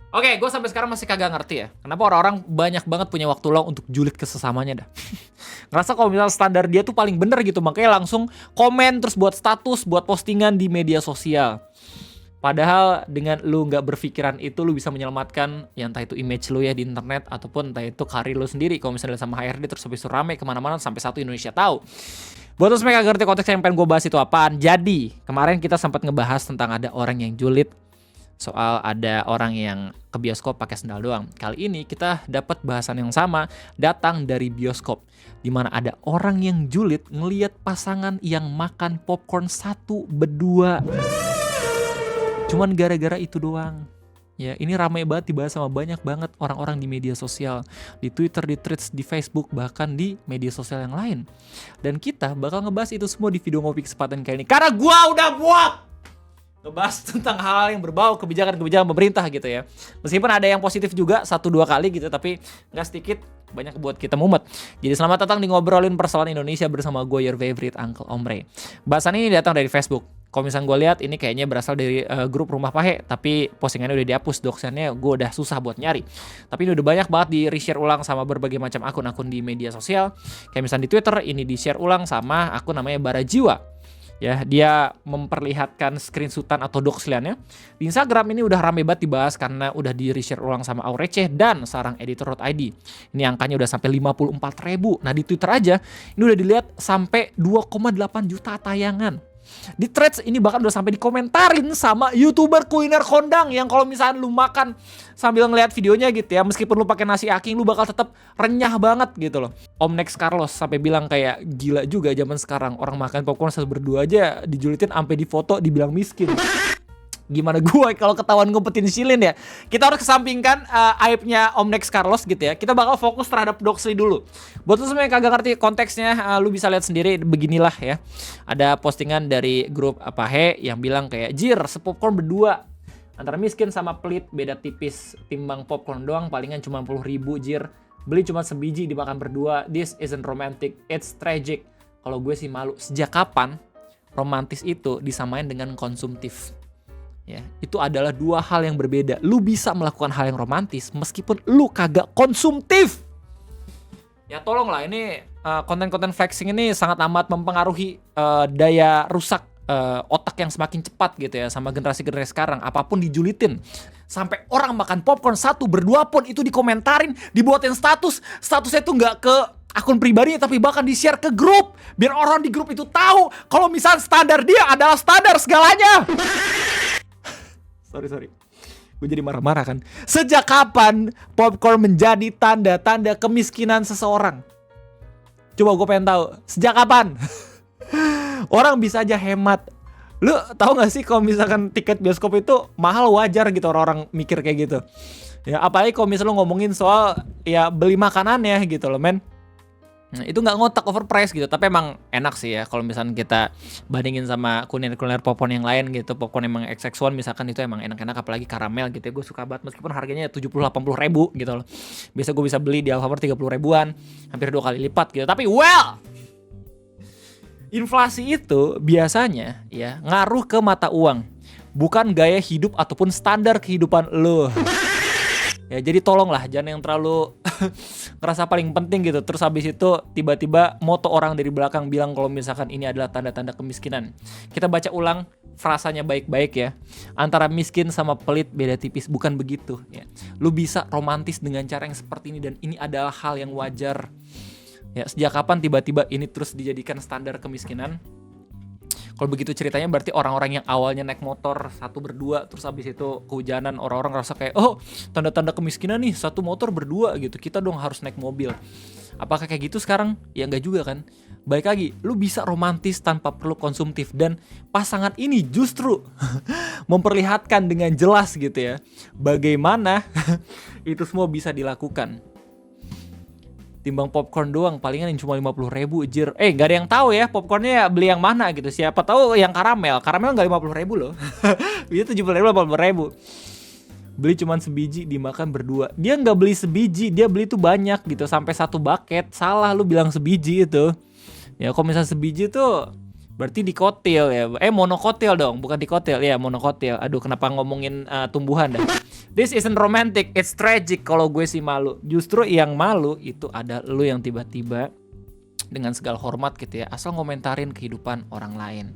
Oke, gue sampai sekarang masih kagak ngerti ya, kenapa orang-orang banyak banget punya waktu luang untuk julid ke sesamanya dah. Ngerasa kalau misal standar dia tuh paling bener gitu, makanya langsung komen terus buat status, buat postingan di media sosial. Padahal dengan lu nggak berpikiran itu, lu bisa menyelamatkan ya entah itu image lu ya di internet, ataupun entah itu karir lu sendiri. Kalau misalnya sama HRD terus habis itu rame kemana-mana sampai satu Indonesia tahu. Buat terus mereka ngerti konteks yang pengen gue bahas itu apaan. Jadi kemarin kita sempat ngebahas tentang ada orang yang julid, soal ada orang yang ke bioskop pakai sendal doang. Kali ini kita dapat bahasan yang sama datang dari bioskop, di mana ada orang yang julid ngelihat pasangan yang makan popcorn satu berdua. Cuman gara-gara itu doang. Ya, ini ramai banget dibahas sama banyak banget orang-orang di media sosial, di Twitter, di Threads, di Facebook, bahkan di media sosial yang lain. Dan kita bakal ngebahas itu semua di video ngopi kesempatan kali ini, karena gua udah muak ngebahas tentang hal yang berbau kebijakan-kebijakan pemerintah gitu ya. Meskipun ada yang positif juga 1-2 kali gitu, tapi nggak sedikit banyak buat kita mumet. Jadi selamat datang di Ngobrolin Persoalan Indonesia bersama gue, your favorite Uncle Omre. Bahasan ini datang dari Facebook. Kalau misalnya gue lihat ini kayaknya berasal dari grup Rumah Pahe, tapi postingannya udah dihapus, dosennya gue udah susah buat nyari. Tapi ini udah banyak banget di reshare ulang sama berbagai macam akun-akun di media sosial. Kayak misalnya di Twitter ini di share ulang sama akun namanya Barajiwa. Ya, dia memperlihatkan screenshotan atau doxliannya. Di Instagram ini udah rame banget dibahas karena udah di reshare ulang sama Aureceh dan sarang editor.id. Ini angkanya udah sampai 54.000. Nah, di Twitter aja ini udah dilihat sampai 2,8 juta tayangan. Di Threads ini bahkan udah sampai dikomentarin sama YouTuber kuliner kondang yang kalau misalnya lu makan sambil ngeliat videonya gitu ya, meskipun lu pakai nasi aking lu bakal tetap renyah banget gitu loh. Om Next Carlos sampai bilang kayak gila juga zaman sekarang orang makan popcorn satu berdua aja dijulitin sampai difoto dibilang miskin. Gimana gue kalau ketahuan ngumpetin silin ya. Kita harus kesampingkan aibnya Om Next Carlos gitu ya. Kita bakal fokus terhadap Doxley dulu. Buat lu semua yang kagak ngerti konteksnya, lu bisa lihat sendiri beginilah ya. Ada postingan dari grup Pahe yang bilang kayak, "Jir, sepopcorn berdua. Antara miskin sama pelit beda tipis. Timbang popcorn doang palingan cuma 10.000 jir. Beli cuma sebiji dimakan berdua. This isn't romantic, it's tragic." Kalau gue sih malu. Sejak kapan romantis itu disamain dengan konsumtif? Ya, itu adalah dua hal yang berbeda. Lu bisa melakukan hal yang romantis meskipun lu kagak konsumtif. Ya tolonglah, ini konten-konten flexing ini sangat amat mempengaruhi daya rusak otak yang semakin cepat gitu ya sama generasi-generasi sekarang. Apapun dijulitin. Sampai orang makan popcorn satu berdua pun itu dikomentarin, dibuatin statusnya tuh nggak ke akun pribadinya tapi bahkan di-share ke grup biar orang di grup itu tahu kalau misalnya standar dia adalah standar segalanya. Sorry. Gue jadi marah-marah kan. Sejak kapan popcorn menjadi tanda-tanda kemiskinan seseorang? Coba gue pengen tahu. Sejak kapan? Orang bisa aja hemat. Lu tahu gak sih kalau misalkan tiket bioskop itu mahal, wajar gitu orang-orang mikir kayak gitu. Ya apalagi kalau misalnya lu ngomongin soal ya beli makanannya gitu loh men. Nah, itu nggak ngotak overprice gitu, tapi emang enak sih ya kalau misalnya kita bandingin sama kuliner popcorn yang lain gitu. Popcorn emang XX1 misalkan itu emang enak-enak, apalagi karamel gitu ya, gue suka banget meskipun harganya 70-80 ribu gitu loh. Biasa gue bisa beli di Alfamart 30 ribuan, hampir 2 kali lipat gitu. Tapi inflasi itu biasanya ya ngaruh ke mata uang, bukan gaya hidup ataupun standar kehidupan lo. Ya jadi tolonglah jangan yang terlalu ngerasa paling penting gitu. Terus habis itu tiba-tiba moto orang dari belakang bilang kalau misalkan ini adalah tanda-tanda kemiskinan. Kita baca ulang frasanya baik-baik ya. Antara miskin sama pelit beda tipis, bukan begitu ya. Lu bisa romantis dengan cara yang seperti ini dan ini adalah hal yang wajar. Ya, sejak kapan tiba-tiba ini terus dijadikan standar kemiskinan? Kalau begitu ceritanya berarti orang-orang yang awalnya naik motor satu berdua terus habis itu kehujanan, orang-orang ngerasa kayak oh tanda-tanda kemiskinan nih satu motor berdua gitu, kita dong harus naik mobil. Apakah kayak gitu sekarang? Ya enggak juga kan. Baik lagi, lu bisa romantis tanpa perlu konsumtif dan pasangan ini justru memperlihatkan dengan jelas gitu ya bagaimana itu semua bisa dilakukan. Timbang popcorn doang palingan yang cuma 50 ribu jir. Gak ada yang tahu ya popcornnya beli yang mana gitu. Siapa tahu yang karamel gak 50 ribu loh. Bisa 70 ribu 80 ribu. Beli cuma sebiji dimakan berdua. Dia gak beli sebiji, dia beli tuh banyak gitu sampai satu bucket. Salah lu bilang sebiji itu. Ya kalau misalnya sebiji tuh Berarti dikotil ya. Monokotil dong, bukan dikotil ya, monokotil. Aduh, kenapa ngomongin tumbuhan dah. This isn't romantic, it's tragic. Kalau gue sih malu. Justru yang malu itu ada lu yang tiba-tiba dengan segala hormat gitu ya, asal ngomentarin kehidupan orang lain.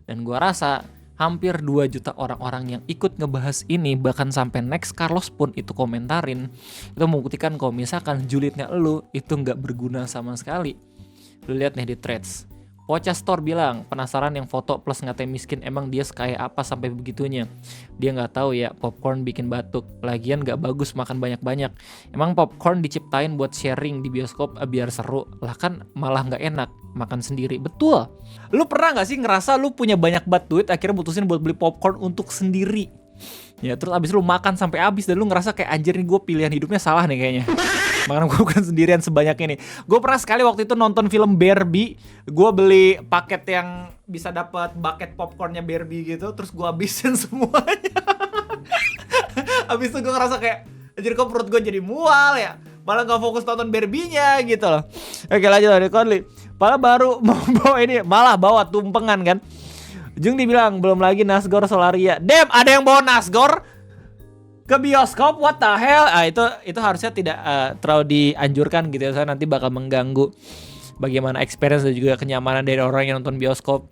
Dan gue rasa hampir 2 juta orang-orang yang ikut ngebahas ini, bahkan sampai next Carlos pun itu komentarin, itu membuktikan kalau misalkan julidnya lu itu nggak berguna sama sekali. Lu lihat nih di threads, Pocha Store bilang penasaran yang foto plus ngatain miskin, emang dia sekaya apa sampai begitunya. Dia nggak tahu ya popcorn bikin batuk, lagian nggak bagus makan banyak-banyak. Emang popcorn diciptain buat sharing di bioskop biar seru, lah kan malah nggak enak makan sendiri. Betul. Lu pernah nggak sih ngerasa lu punya banyak banget duit akhirnya mutusin buat beli popcorn untuk sendiri? Ya terus abis lu makan sampai habis dan lu ngerasa kayak anjir nih gue pilihan hidupnya salah nih kayaknya. Makanya gue bukan sendirian sebanyak ini. Gue pernah sekali waktu itu nonton film Barbie, gue beli paket yang bisa dapat bucket popcornnya Barbie gitu, terus gue habisin semuanya. Abis itu gue ngerasa kayak anjir kok perut gue jadi mual ya, malah gak fokus nonton Barbie-nya gitu loh. Oke lanjut dari Conley, malah bawa tumpengan kan. Jung dibilang belum lagi Nasgor Solaria. Damn, ada yang bawa Nasgor ke bioskop, what the hell? Itu harusnya tidak terlalu dianjurkan gitu ya, soalnya nanti bakal mengganggu bagaimana experience dan juga kenyamanan dari orang yang nonton bioskop.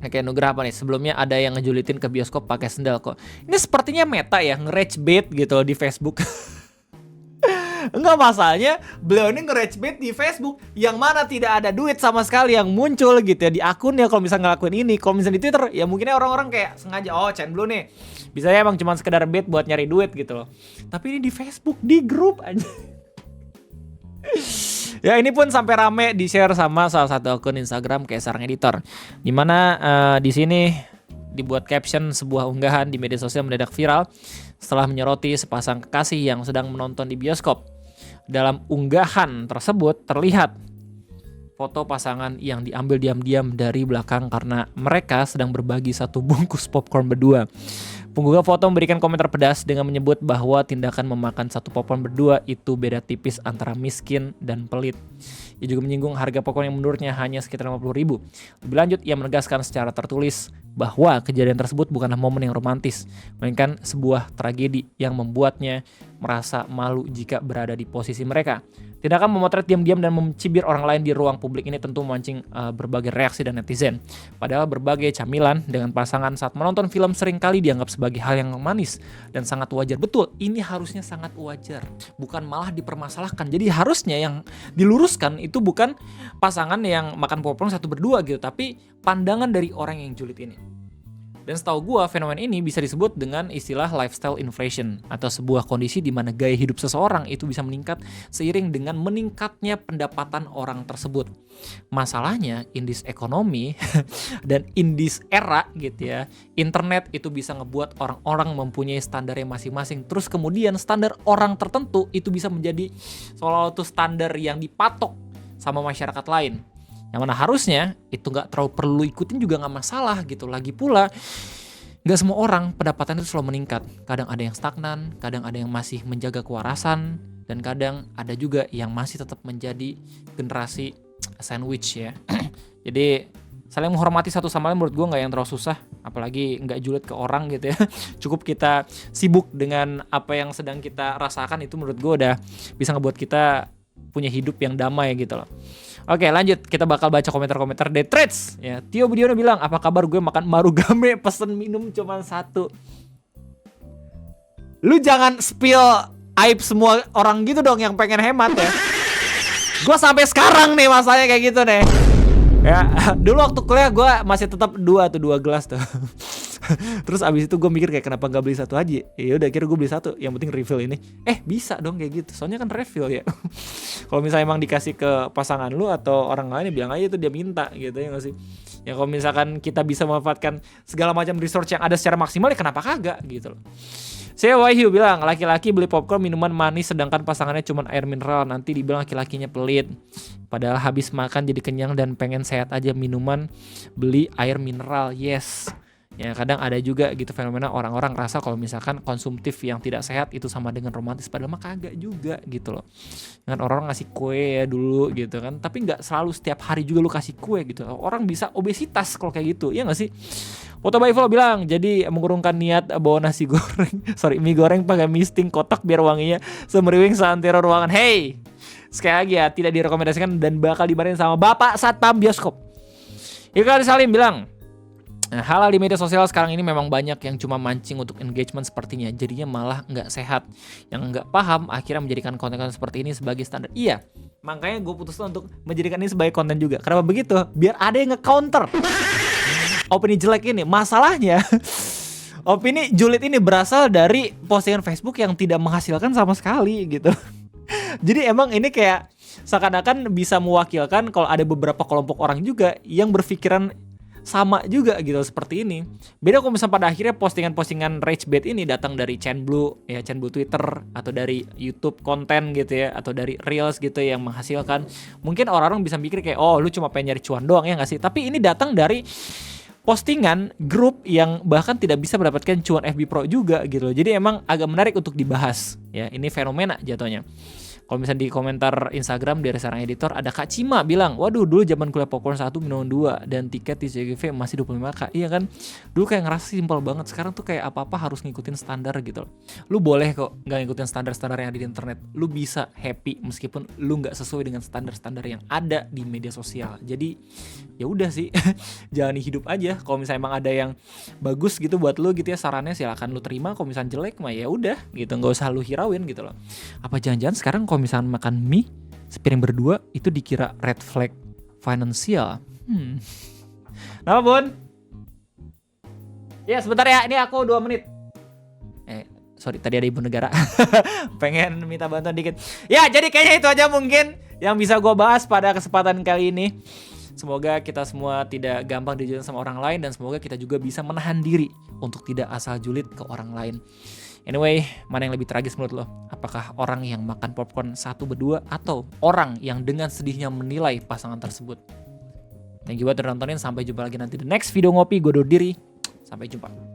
Kayak Nugraha apa nih? Sebelumnya ada yang ngejulitin ke bioskop pakai sendal kok. Ini sepertinya meta ya, nge-rage bait gitu di Facebook. Enggak, masalahnya beliau ini nge-rage bait di Facebook yang mana tidak ada duit sama sekali yang muncul gitu ya di akunnya kalau misalnya ngelakuin ini. Kalau misalnya di Twitter ya mungkinnya orang-orang kayak sengaja, oh Chen Blue nih bisa ya emang cuma sekedar bait buat nyari duit gitu loh. Tapi ini di Facebook, di grup aja. Ya ini pun sampai rame di-share sama salah satu akun Instagram kayak Sarang Editor. Dimana di sini dibuat caption sebuah unggahan di media sosial mendadak viral setelah menyoroti sepasang kekasih yang sedang menonton di bioskop. Dalam unggahan tersebut terlihat foto pasangan yang diambil diam-diam dari belakang karena mereka sedang berbagi satu bungkus popcorn berdua. Penggugah foto memberikan komentar pedas dengan menyebut bahwa tindakan memakan satu popcorn berdua itu beda tipis antara miskin dan pelit. Ia juga menyinggung harga popcorn yang menurutnya hanya sekitar 50.000. Lebih lanjut, ia menegaskan secara tertulis bahwa kejadian tersebut bukanlah momen yang romantis, melainkan sebuah tragedi yang membuatnya merasa malu jika berada di posisi mereka. Tindakan memotret diam-diam dan mencibir orang lain di ruang publik ini tentu memancing berbagai reaksi dan netizen. Padahal berbagai camilan dengan pasangan saat menonton film seringkali dianggap sebagai hal yang manis dan sangat wajar. Betul, ini harusnya sangat wajar, bukan malah dipermasalahkan. Jadi harusnya yang diluruskan itu bukan pasangan yang makan popcorn satu berdua gitu, tapi pandangan dari orang yang julid ini. Dan setahu gue, fenomena ini bisa disebut dengan istilah lifestyle inflation, atau sebuah kondisi di mana gaya hidup seseorang itu bisa meningkat seiring dengan meningkatnya pendapatan orang tersebut. Masalahnya, in this economy dan in this era gitu ya, internet itu bisa ngebuat orang-orang mempunyai standarnya masing-masing. Terus kemudian standar orang tertentu itu bisa menjadi seolah-olah itu standar yang dipatok sama masyarakat lain. Yang mana harusnya itu gak terlalu perlu ikutin juga gak masalah gitu. Lagi pula gak semua orang pendapatan itu selalu meningkat. Kadang ada yang stagnan, kadang ada yang masih menjaga kewarasan, dan kadang ada juga yang masih tetap menjadi generasi sandwich ya. Jadi saling menghormati satu sama lain menurut gue gak yang terlalu susah. Apalagi gak julid ke orang gitu ya. Cukup kita sibuk dengan apa yang sedang kita rasakan, itu menurut gue udah bisa ngebuat kita punya hidup yang damai gitu loh. Oke lanjut, kita bakal baca komentar-komentar di threads ya. Tio Budiono bilang, apa kabar, gue makan marugame pesen minum cuma 1. Lu jangan spill aib semua orang gitu dong yang pengen hemat ya. Gue sampai sekarang nih masalahnya kayak gitu nih ya. Dulu waktu kuliah gue masih tetap 2 gelas tuh. Terus abis itu gue mikir kayak kenapa gak beli 1 aja. Ya udah kira gue beli 1, yang penting refill ini. Bisa dong kayak gitu, soalnya kan refill ya. Kalau misalnya emang dikasih ke pasangan lu atau orang lain, bilang aja itu dia minta gitu ya gak sih. Ya kalau misalkan kita bisa memanfaatkan segala macam resource yang ada secara maksimal, ya kenapa kagak gitu loh. Saya Wahyu bilang, laki-laki beli popcorn minuman manis sedangkan pasangannya cuma air mineral, nanti dibilang laki-lakinya pelit. Padahal habis makan jadi kenyang dan pengen sehat aja, minuman beli air mineral. Yes. Ya kadang ada juga gitu fenomena orang-orang ngerasa kalau misalkan konsumtif yang tidak sehat itu sama dengan romantis, padahal mah kagak juga gitu loh. Kan orang ngasih kue ya dulu gitu kan, tapi nggak selalu setiap hari juga lu kasih kue gitu. Orang bisa obesitas kalau kayak gitu, ya nggak sih? Foto by Flo bilang, jadi mengurungkan niat bawa nasi goreng, mie goreng pakai mie insting kotak biar wanginya semeriwing seantero ruangan. Hey, sekali lagi ya, tidak direkomendasikan dan bakal dimarahin sama Bapak Satpam Bioskop. Ika Salim bilang, nah, hal di media sosial sekarang ini memang banyak yang cuma mancing untuk engagement sepertinya, jadinya malah nggak sehat. Yang nggak paham akhirnya menjadikan konten-konten seperti ini sebagai standar. Iya, makanya gue putuskan untuk menjadikan ini sebagai konten juga. Kenapa begitu? Biar ada yang nge-counter opini jelek ini. Masalahnya opini julid ini berasal dari postingan Facebook yang tidak menghasilkan sama sekali gitu. Jadi emang ini kayak seakan-akan bisa mewakilkan kalau ada beberapa kelompok orang juga yang berpikiran sama juga gitu seperti ini. Beda kalau misalnya pada akhirnya postingan-postingan rage bait ini datang dari Cenblue ya, Cenblue Twitter atau dari YouTube konten gitu ya, atau dari Reels gitu yang menghasilkan. Mungkin orang-orang bisa mikir kayak oh lu cuma pengen nyari cuan doang ya nggak sih? Tapi ini datang dari postingan grup yang bahkan tidak bisa mendapatkan cuan FB Pro juga gitu. Jadi emang agak menarik untuk dibahas ya. Ini fenomena jatuhnya. Kalau misalnya di komentar Instagram dari seorang editor ada Kak Cima bilang, waduh dulu zaman kuliah popcorn 1 minum 2 dan tiket di CGV masih 25k. Iya kan? Dulu kayak ngerasa simpel banget. Sekarang tuh kayak apa-apa harus ngikutin standar gitu. Lu boleh kok gak ngikutin standar-standar yang ada di internet. Lu bisa happy meskipun lu gak sesuai dengan standar-standar yang ada di media sosial. Jadi ya udah sih, jalani hidup aja. Kalau misalnya emang ada yang bagus gitu buat lu gitu ya, sarannya silakan lu terima. Kalau misalnya jelek mah ya udah gitu, nggak usah lu hirauin gitu loh. Apa jangan-jangan sekarang kalau misalnya makan mie sepiring berdua itu dikira red flag finansial? Nama Bun? Ya sebentar ya, ini aku 2 menit. Sorry tadi ada ibu negara pengen minta bantuan dikit. Ya jadi kayaknya itu aja mungkin yang bisa gue bahas pada kesempatan kali ini. Semoga kita semua tidak gampang dijulid sama orang lain, dan semoga kita juga bisa menahan diri untuk tidak asal julid ke orang lain. Anyway, mana yang lebih tragis menurut lo? Apakah orang yang makan popcorn 1 berdua atau orang yang dengan sedihnya menilai pasangan tersebut? Thank you buat udah nontonin, sampai jumpa lagi nanti di next video ngopi. Gue undur diri, sampai jumpa.